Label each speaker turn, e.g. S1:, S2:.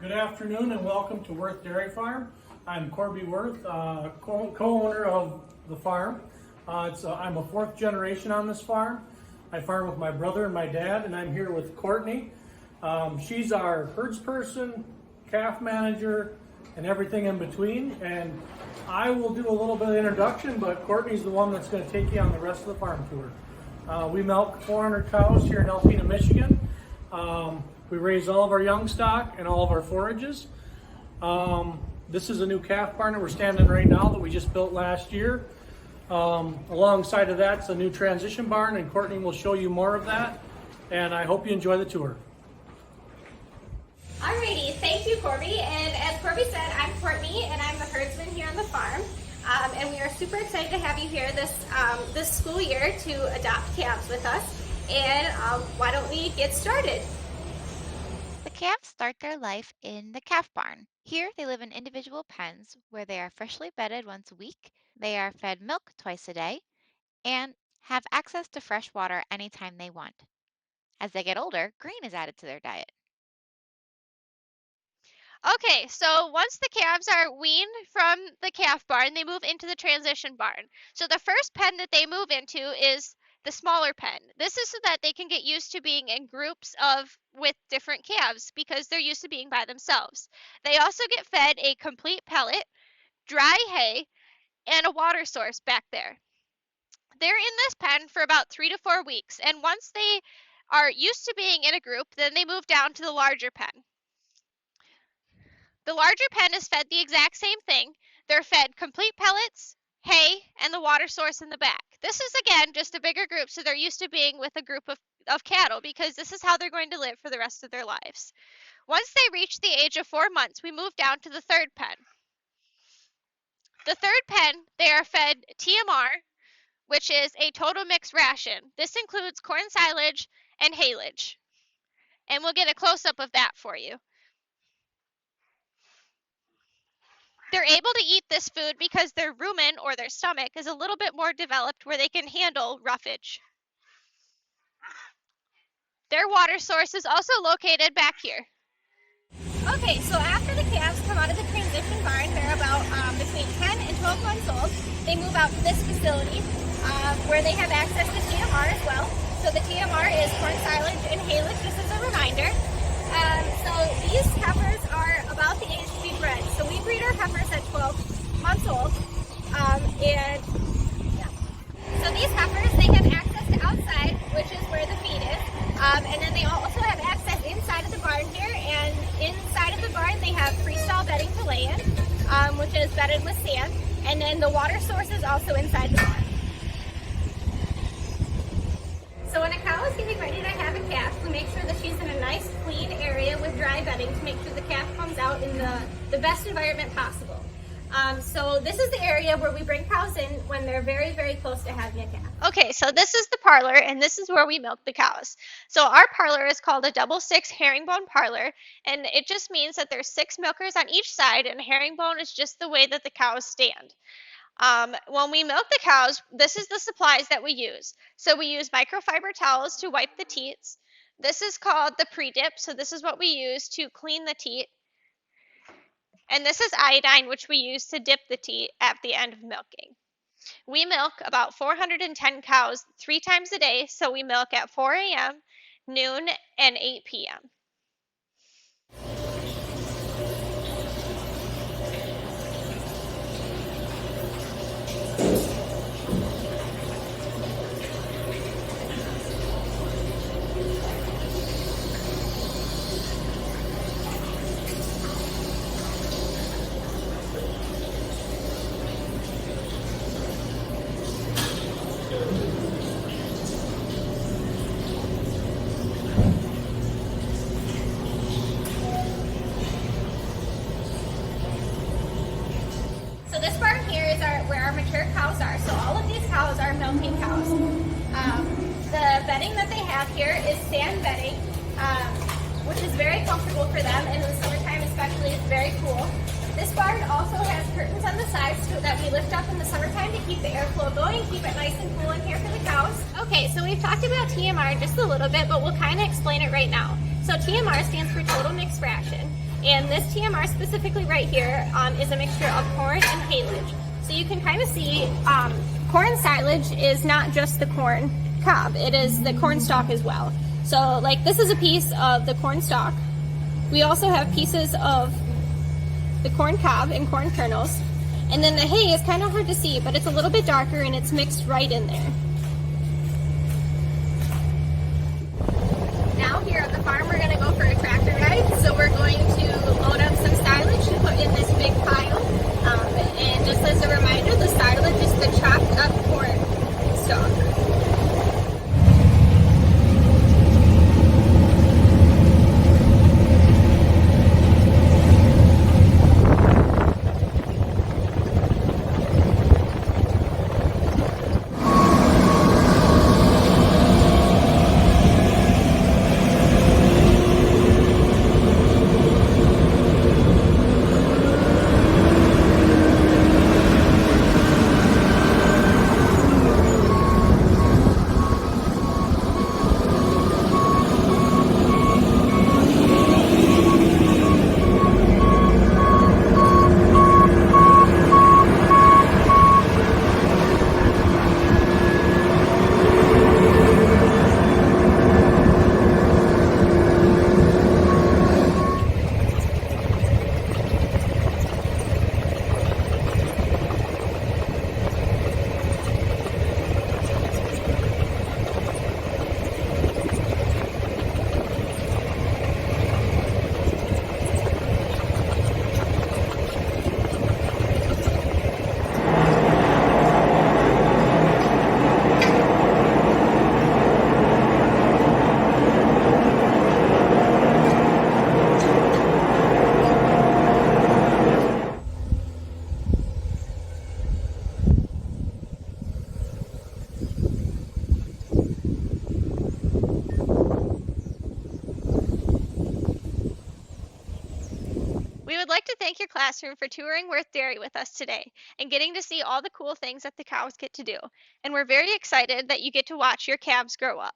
S1: Good afternoon and welcome to Werth Dairy Farm. I'm Corby Werth, co-owner of the farm. I'm a fourth generation on this farm. I farm with my brother and my dad, and I'm here with Courtney. She's our herds person, calf manager, and everything in between. And I will do a little bit of introduction, but Courtney's the one that's going to take you on the rest of the farm tour. We milk 400 cows here in Alpena, Michigan. We raise all of our young stock and all of our forages. This is a new calf barn that we're standing in right now that we just built last year. Alongside of that, it's a new transition barn, and Courtney will show you more of that. And I hope you enjoy the tour.
S2: Alrighty, thank you, Corby. And as Corby said, I'm Courtney, and I'm the herdsman here on the farm. And we are super excited to have you here this school year to adopt calves with us. And why don't we get started?
S3: The calves start their life in the calf barn. Here they live in individual pens where they are freshly bedded once a week, they are fed milk twice a day, and have access to fresh water anytime they want. As they get older, grain is added to their diet.
S4: Okay, so once the calves are weaned from the calf barn, they move into the transition barn. So the first pen that they move into is the smaller pen. This is so that they can get used to being in groups with different calves because they're used to being by themselves. They also get fed a complete pellet, dry hay, and a water source back there. They're in this pen for about 3 to 4 weeks, and once they are used to being in a group, then they move down to the larger pen. The larger pen is fed the exact same thing. They're fed complete pellets, hay, and the water source in the back. This is, again, just a bigger group, so they're used to being with a group of cattle because this is how they're going to live for the rest of their lives. Once they reach the age of 4 months, we move down to the third pen. The third pen, they are fed TMR, which is a total mixed ration. This includes corn silage and haylage. And we'll get a close-up of that for you. They're able to eat this food because their rumen, or their stomach, is a little bit more developed where they can handle roughage. Their water source is also located back here.
S2: Okay, so after the calves come out of the transition barn, they're about between 10 and 12 months old. They move out to this facility where they have access to TMR as well. So the TMR is corn silage and haylage, just as a reminder. So these heifers are about the age to be bred. So we breed our heifers at 12 months old. So these heifers, they have access to outside, which is where the feed is. And then they also have access inside of the barn here. And inside of the barn, they have freestyle bedding to lay in, which is bedded with sand. And then the water source is also inside the barn. So when a cow is getting ready to have a calf, we make sure that she's in a nice, clean area with dry bedding to make sure the calf comes out in the best environment possible. So this is the area where we bring cows in when they're very, very close to having a calf.
S4: Okay, so this is the parlor, and this is where we milk the cows. So our parlor is called a 6 herringbone parlor, and it just means that there's 6 milkers on each side, and herringbone is just the way that the cows stand. When we milk the cows, this is the supplies that we use. So we use microfiber towels to wipe the teats. This is called the pre-dip, so this is what we use to clean the teat. And this is iodine, which we use to dip the teat at the end of milking. We milk about 410 cows 3 times a day, so we milk at 4 a.m., noon, and 8 p.m.
S2: This barn here is where our mature cows are. So all of these cows are milking cows. The bedding that they have here is sand bedding, which is very comfortable for them, and in the summertime especially, it's very cool. This barn also has curtains on the sides that we lift up in the summertime to keep the airflow going, keep it nice and cool in here for the cows. Okay, so we've talked about TMR just a little bit, but we'll kind of explain it right now. So TMR stands for Total Mixed Ration. And this TMR specifically right here is a mixture of corn and haylage. So you can kind of see corn silage is not just the corn cob, it is the corn stalk as well. So like this is a piece of the corn stalk. We also have pieces of the corn cob and corn kernels. And then the hay is kind of hard to see, but it's a little bit darker and it's mixed right in there. Now here at the farm, we're going to go for a tractor ride. So we're going to load up some silage to put in this big pile. And just as a reminder, the silage is the chopped up corn stalk.
S4: We would like to thank your classroom for touring Werth Dairy with us today and getting to see all the cool things that the cows get to do. And we're very excited that you get to watch your calves grow up.